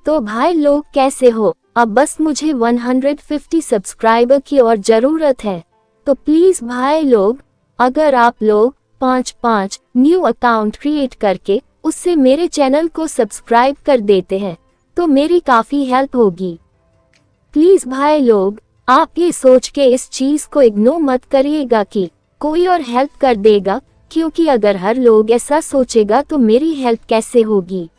तो भाई लोग कैसे हो? अब बस मुझे 150 सब्सक्राइबर की और ज़रूरत है। तो प्लीज़ भाई लोग, अगर आप लोग 5 न्यू अकाउंट क्रिएट करके उससे मेरे चैनल को सब्सक्राइब कर देते हैं तो मेरी काफ़ी हेल्प होगी। प्लीज़ भाई लोग, आप ये सोच के इस चीज़ को इग्नोर मत करिएगा कि कोई और हेल्प कर देगा, क्योंकि अगर हर लोग ऐसा सोचेगा तो मेरी हेल्प कैसे होगी।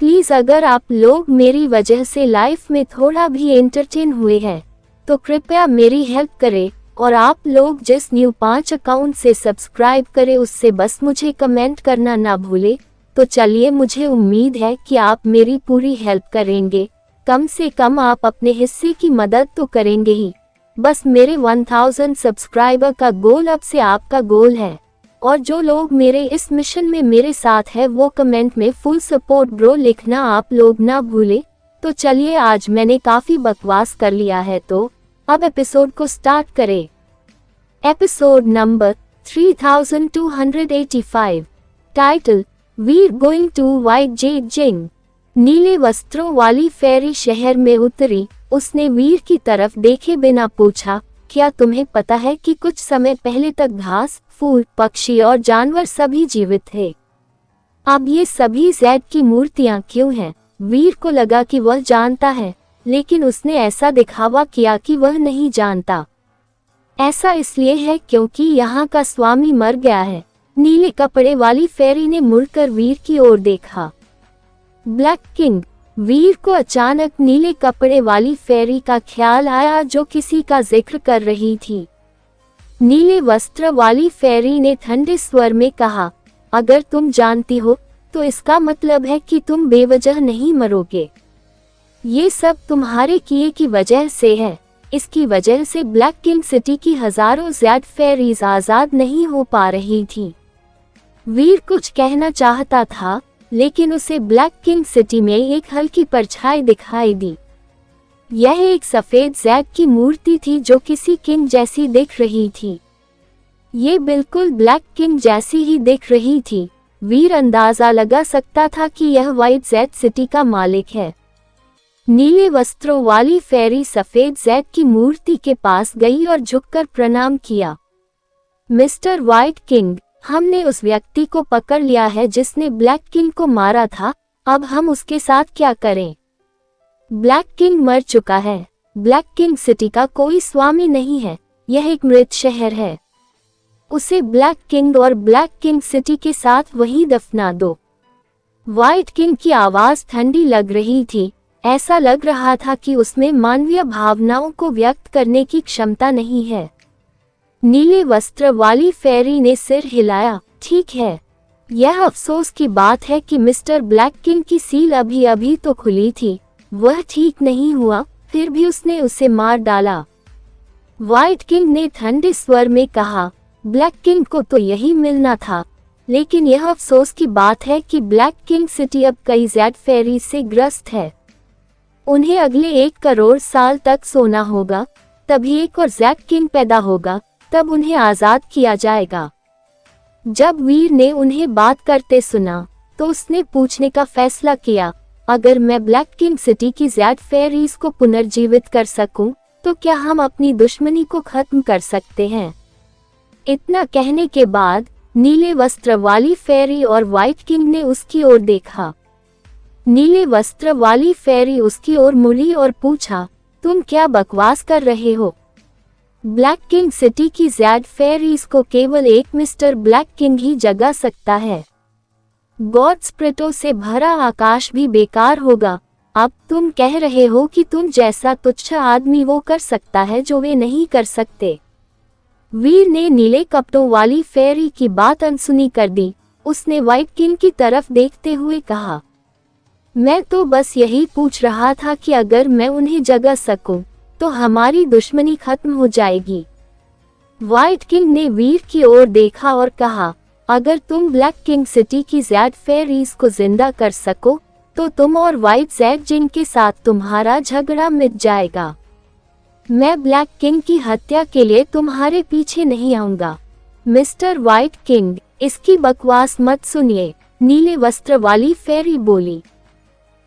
प्लीज़ अगर आप लोग मेरी वजह से लाइफ में थोड़ा भी एंटरटेन हुए हैं तो कृपया मेरी हेल्प करें, और आप लोग जिस न्यू 5 अकाउंट से सब्सक्राइब करें उससे बस मुझे कमेंट करना ना भूले। तो चलिए, मुझे उम्मीद है कि आप मेरी पूरी हेल्प करेंगे। कम से कम आप अपने हिस्से की मदद तो करेंगे ही। बस मेरे 1000 सब्सक्राइबर का गोल अब से आपका गोल है, और जो लोग मेरे इस मिशन में मेरे साथ है वो कमेंट में फुल सपोर्ट ब्रो लिखना आप लोग ना भूले। तो चलिए, आज मैंने काफ़ी बकवास कर लिया है, तो अब एपिसोड को स्टार्ट करें। Episode number 3285। Title, Veer going to white jade jing. नीले वस्त्रों वाली फेरी शहर में उतरी। उसने वीर की तरफ देखे बिना पूछा, क्या तुम्हें पता है कि कुछ समय पहले तक घास, फूल, पक्षी और जानवर सभी जीवित थे? अब ये सभी ज़ैड की मूर्तियां क्यों हैं? वीर को लगा कि वह जानता है, लेकिन उसने ऐसा दिखावा किया कि वह नहीं जानता। ऐसा इसलिए है क्योंकि यहाँ का स्वामी मर गया है। नीले कपड़े वाली फेरी ने मुड़कर वीर की ओर देखा। Black king. वीर को अचानक नीले कपड़े वाली फेरी का ख्याल आया जो किसी का जिक्र कर रही थी। नीले वस्त्र वाली फेरी ने ठंडे स्वर में कहा, अगर तुम जानती हो तो इसका मतलब है कि तुम बेवजह नहीं मरोगे। ये सब तुम्हारे किए की वजह से है। इसकी वजह से ब्लैक किंग सिटी की हजारों ज़ैड फेरीज आजाद नहीं हो पा रही थी। वीर कुछ कहना चाहता था, लेकिन उसे ब्लैक किंग सिटी में एक हल्की परछाई दिखाई दी। यह एक सफेद ज़ैड की मूर्ति थी जो किसी किंग जैसी दिख रही थी। ये बिल्कुल ब्लैक किंग जैसी ही दिख रही थी। वीर अंदाजा लगा सकता था कि यह वाइट ज़ैड सिटी का मालिक है। नीले वस्त्रों वाली फेरी सफेद ज़ैड की मूर्ति के पास गई और झुककर प्रणाम किया। मिस्टर वाइट किंग, हमने उस व्यक्ति को पकड़ लिया है जिसने ब्लैक किंग को मारा था। अब हम उसके साथ क्या करें? ब्लैक किंग मर चुका है। ब्लैक किंग सिटी का कोई स्वामी नहीं है, यह एक मृत शहर है। उसे ब्लैक किंग और ब्लैक किंग सिटी के साथ वहीं दफना दो। वाइट किंग की आवाज ठंडी लग रही थी। ऐसा लग रहा था कि उसमें मानवीय भावनाओं को व्यक्त करने की क्षमता नहीं है। नीले वस्त्र वाली फेरी ने सिर हिलाया। ठीक है, यह अफसोस की बात है कि मिस्टर ब्लैक किंग की सील अभी अभी तो खुली थी। वह ठीक नहीं हुआ, फिर भी उसने उसे मार डाला। वाइट किंग ने ठंडे स्वर में कहा, ब्लैक किंग को तो यही मिलना था, लेकिन यह अफसोस की बात है कि ब्लैक किंग सिटी अब कई ज़ैड फेरीज से ग्रस्त है। उन्हें अगले 1 करोड़ साल तक सोना होगा, तभी एक और ज़ैड किंग पैदा होगा, तब उन्हें आज़ाद किया जाएगा। जब वीर ने उन्हें बात करते सुना तो उसने पूछने का फैसला किया, अगर मैं ब्लैक किंग सिटी की ज़ैड फेरीज को पुनर्जीवित कर सकूं, तो क्या हम अपनी दुश्मनी को खत्म कर सकते हैं? इतना कहने के बाद नीले वस्त्र वाली फेरी और वाइट किंग ने उसकी ओर देखा। नीले वस्त्र वाली फेरी उसकी ओर मुड़ी और पूछा, तुम क्या बकवास कर रहे हो? ब्लैक किंग सिटी की ज़ैड फेरीज को केवल एक मिस्टर ब्लैक किंग ही जगा सकता है। गॉड स्प्रिटों से भरा आकाश भी बेकार होगा। अब तुम कह रहे हो कि तुम जैसा तुच्छ आदमी वो कर सकता है जो वे नहीं कर सकते। वीर ने नीले कपड़ों वाली फेरी की बात अनसुनी कर दी। उसने वाइट किंग की तरफ देखते हुए कहा, मैं तो बस यही पूछ रहा था कि अगर मैं उन्हें जगा सकूं, तो हमारी दुश्मनी खत्म हो जाएगी। वाइट किंग ने वीर की ओर देखा और कहा, अगर तुम ब्लैक किंग सिटी की ज़ैड फेरीज को जिंदा कर सको, तो तुम और वाइट ज़ैड जिंग के साथ तुम्हारा झगड़ा मिट जाएगा। मैं ब्लैक किंग की हत्या के लिए तुम्हारे पीछे नहीं आऊंगा। मिस्टर वाइट किंग, इसकी बकवास मत सुनिए, नीले वस्त्र वाली फेरी बोली।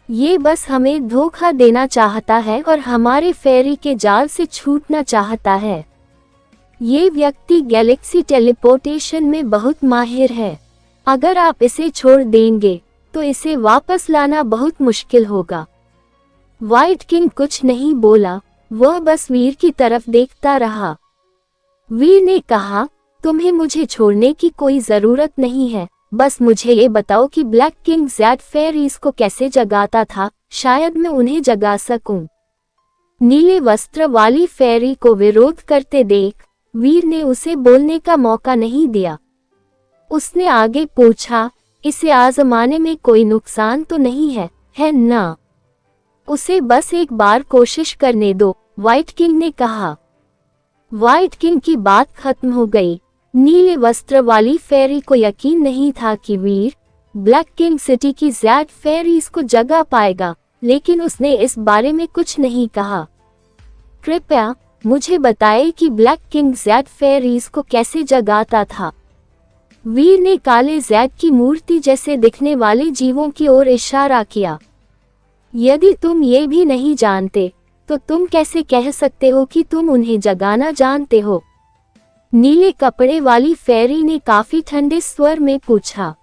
ये बस हमें धोखा देना चाहता है और हमारे फेरी के जाल से छूटना चाहता है। ये व्यक्ति गैलेक्सी टेलीपोर्टेशन में बहुत माहिर है। अगर आप इसे छोड़ देंगे तो इसे वापस लाना बहुत मुश्किल होगा। व्हाइट किंग कुछ नहीं बोला, वह बस वीर की तरफ देखता रहा। वीर ने कहा, तुम्हें मुझे छोड़ने की कोई जरूरत नहीं है, बस मुझे ये बताओ कि ब्लैक किंग ज़ैड फेरीज को कैसे जगाता था, शायद मैं उन्हें जगा सकूं। नीले वस्त्र वाली फेरी को विरोध करते देख वीर ने उसे बोलने का मौका नहीं दिया। उसने आगे पूछा, इसे आजमाने में कोई नुकसान तो नहीं है ना? उसे बस एक बार कोशिश करने दो, व्हाइट किंग ने कहा। व्हाइट किंग की बात खत्म हो गई। नीले वस्त्र वाली फेरी को यकीन नहीं था कि वीर ब्लैक किंग सिटी की ज़ैड फेरीज को जगा पाएगा, लेकिन उसने इस बारे में कुछ नहीं कहा। कृपया मुझे बताएं कि ब्लैक किंग ज़ैड फेरीज को कैसे जगाता था। वीर ने काले ज़ैड की मूर्ति जैसे दिखने वाले जीवों की ओर इशारा किया। यदि तुम ये भी नहीं जानते तो तुम कैसे कह सकते हो कि तुम उन्हें जगाना जानते हो? नीले कपड़े वाली फेरी ने काफी ठंडे स्वर में पूछा।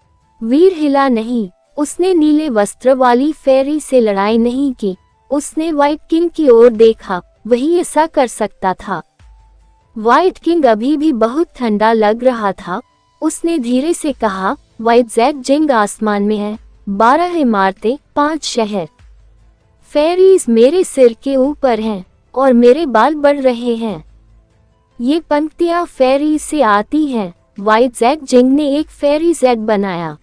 वीर हिला नहीं, उसने नीले वस्त्र वाली फेरी से लड़ाई नहीं की। उसने व्हाइट किंग की ओर देखा, वही ऐसा कर सकता था। व्हाइट किंग अभी भी बहुत ठंडा लग रहा था। उसने धीरे से कहा, व्हाइट ज़ैड जिंग आसमान में है, 12 इमारतें, 5 शहर। फेरीज मेरे सिर के ऊपर हैं और मेरे बाल बढ़ रहे हैं। ये पंक्तियां फेरीज से आती हैं। व्हाइट ज़ैड जिंग ने एक फेरी ज़ैड बनाया।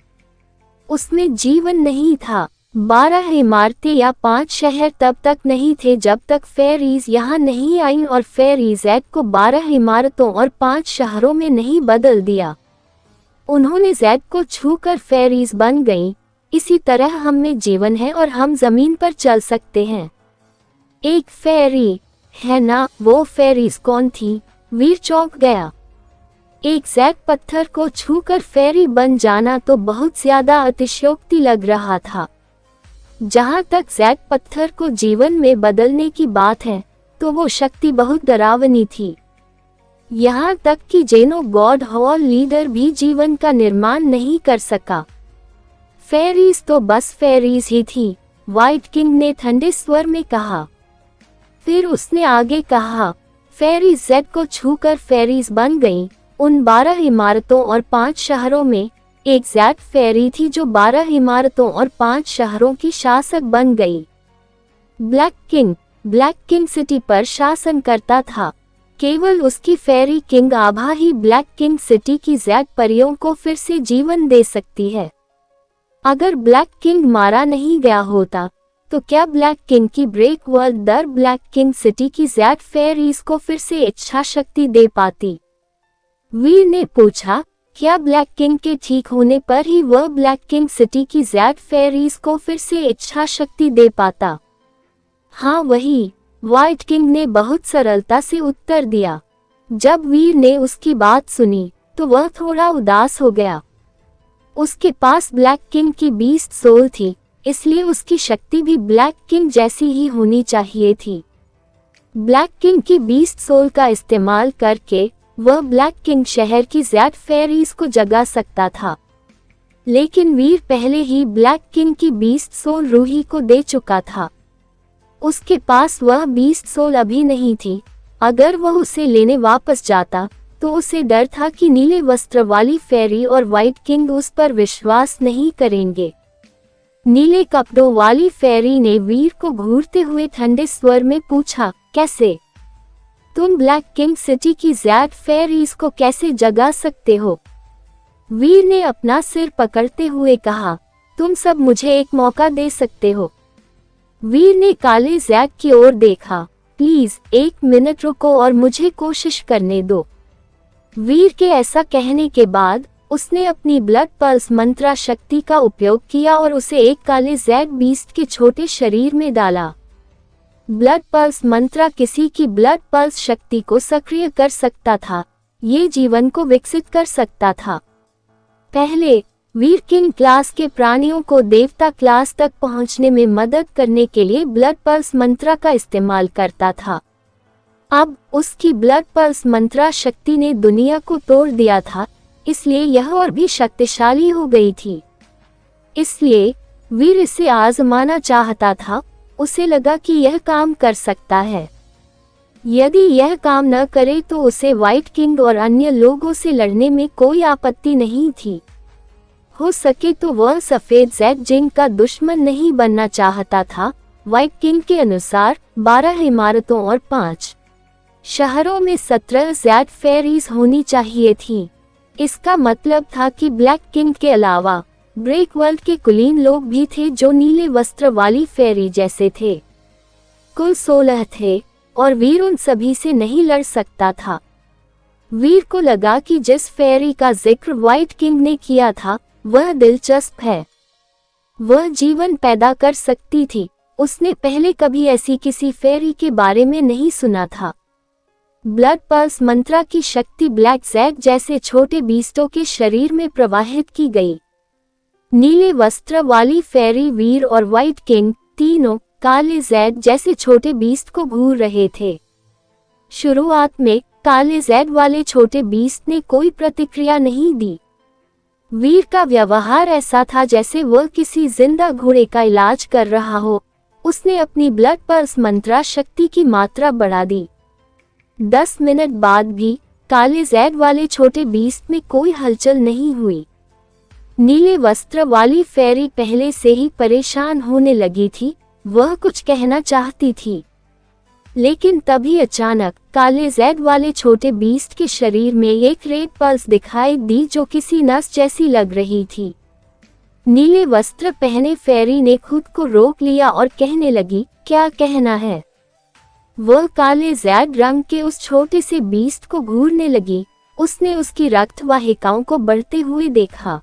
उसमें जीवन नहीं था। 12 इमारतें या 5 शहर तब तक नहीं थे जब तक फेरीज यहाँ नहीं आई और फेरी ज़ैड को 12 इमारतों और 5 शहरों में नहीं बदल दिया। उन्होंने ज़ैड को छूकर फेरीज बन गईं। इसी तरह हम में जीवन है और हम जमीन पर चल सकते हैं। एक फेरी है ना? वो फेरीज कौन थी? वीर चौंक गया। एक ज़ैड पत्थर को छूकर फेरी बन जाना तो बहुत ज्यादा अतिशयोक्ति लग रहा था। जहां तक ज़ैड पत्थर को जीवन में बदलने की बात है तो वो शक्ति बहुत डरावनी थी। यहाँ तक कि जेनो गॉड हॉल लीडर भी जीवन का निर्माण नहीं कर सका। फेरीज तो बस फेरीज ही थी, व्हाइट किंग ने ठंडे स्वर में कहा। फिर उसने आगे कहा, फेरीज ज़ैड को छूकर फेरीज बन गईं। उन 12 इमारतों और 5 शहरों में एक ज़ैड फेरी थी जो 12 इमारतों और 5 शहरों की शासक बन गई। ब्लैक किंग सिटी पर शासन करता था। केवल उसकी फेरी किंग आभा ही ब्लैक किंग सिटी की ज़ैड परियों को फिर से जीवन दे सकती है। अगर ब्लैक किंग मारा नहीं गया होता तो क्या ब्लैक किंग की ब्रेक वर्ल्ड दर ब्लैक किंग सिटी की ज़ैड फेरीज को फिर से इच्छा शक्ति दे पाती? वीर ने पूछा, क्या ब्लैक किंग के ठीक होने पर ही वह ब्लैक किंग सिटी की ज़ैड फेरीज को फिर से इच्छा शक्ति दे पाता? हाँ वही, व्हाइट किंग ने बहुत सरलता से उत्तर दिया। जब वीर ने उसकी बात सुनी तो वह थोड़ा उदास हो गया। उसके पास ब्लैक किंग की बीस्ट सोल थी, इसलिए उसकी शक्ति भी ब्लैक किंग जैसी ही होनी चाहिए थी। ब्लैक किंग की बीस्ट सोल का इस्तेमाल करके वह ब्लैक किंग शहर की ज़ैड फेरीज को जगा सकता था, लेकिन वीर पहले ही ब्लैक किंग की बीस्ट सोल रूही को दे चुका था। उसके पास वह बीस्ट सोल अभी नहीं थी। अगर वह उसे लेने वापस जाता तो उसे डर था कि नीले वस्त्र वाली फेरी और व्हाइट किंग उस पर विश्वास नहीं करेंगे। नीले कपड़ों वाली फेरी ने वीर को घूरते हुए ठंडे स्वर में पूछा, कैसे? तुम ब्लैक किंग सिटी की ज़ैड फेरीज को कैसे जगा सकते हो? वीर ने अपना सिर पकड़ते हुए कहा, तुम सब मुझे एक मौका दे सकते हो। वीर ने काले ज़ैड की ओर देखा, प्लीज 1 मिनट रुको और मुझे कोशिश करने दो। वीर के ऐसा कहने के बाद उसने अपनी ब्लड पल्स मंत्रा शक्ति का उपयोग किया और उसे एक काले ज़ैड बीस्ट के छोटे शरीर में डाला। ब्लड पल्स मंत्रा किसी की ब्लड पल्स शक्ति को सक्रिय कर सकता था, ये जीवन को विकसित कर सकता था। पहले वीर किंग क्लास के प्राणियों को देवता क्लास तक पहुंचने में मदद करने के लिए ब्लड पल्स मंत्रा का इस्तेमाल करता था। अब उसकी ब्लड पल्स मंत्रा शक्ति ने दुनिया को तोड़ दिया था, इसलिए यह और भी शक्तिशाली हो गई थी। इसलिए वीर इसे आजमाना चाहता था। उसे लगा कि यह काम कर सकता है। यदि यह काम न करे तो उसे व्हाइट किंग और अन्य लोगों से लड़ने में कोई आपत्ति नहीं थी। हो सके तो वह सफेद ज़ेड जिंग का दुश्मन नहीं बनना चाहता था। व्हाइट किंग के अनुसार 12 इमारतों और 5 शहरों में 17 ज़ेड फेरीज होनी चाहिए थी। इसका मतलब था कि ब्लैक किंग के अलावा ब्रेक वर्ल्ड के कुलीन लोग भी थे जो नीले वस्त्र वाली फेरी जैसे थे। कुल 16 थे और वीर उन सभी से नहीं लड़ सकता था। वीर को लगा कि जिस फेरी का जिक्र व्हाइट किंग ने किया था वह दिलचस्प है। वह जीवन पैदा कर सकती थी। उसने पहले कभी ऐसी किसी फेरी के बारे में नहीं सुना था। ब्लड पल्स मंत्रा की शक्ति ब्लैक ज़ेड जैसे छोटे बीस्टों के शरीर में प्रवाहित की गई। नीले वस्त्र वाली फेरी वीर और व्हाइट किंग तीनों काले ज़ेड जैसे छोटे बीस्ट को घूर रहे थे। शुरुआत में काले ज़ेड वाले छोटे बीस्ट ने कोई प्रतिक्रिया नहीं दी। वीर का व्यवहार ऐसा था जैसे वह किसी जिंदा घोड़े का इलाज कर रहा हो। उसने अपनी ब्लड पल्स मंत्रा शक्ति की मात्रा बढ़ा दी। 10 मिनट बाद भी काले ज़ेड वाले छोटे बीस्ट में कोई हलचल नहीं हुई। नीले वस्त्र वाली फेरी पहले से ही परेशान होने लगी थी। वह कुछ कहना चाहती थी, लेकिन तभी अचानक काले ज़ेड वाले छोटे बीस्ट के शरीर में एक रेड पल्स दिखाई दी जो किसी नस जैसी लग रही थी। नीले वस्त्र पहने फेरी ने खुद को रोक लिया और कहने लगी, क्या कहना है? वह काले ज़ेड रंग के उस छोटे से बीस्ट को घूरने लगी। उसने उसकी रक्त वाहिकाओं को बढ़ते हुए देखा।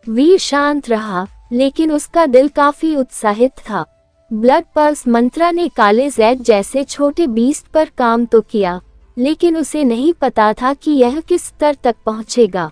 वीर शांत रहा, लेकिन उसका दिल काफी उत्साहित था। ब्लड पल्स मंत्रा ने काले ज़ेड जैसे छोटे बीस्ट पर काम तो किया, लेकिन उसे नहीं पता था कि यह किस स्तर तक पहुंचेगा।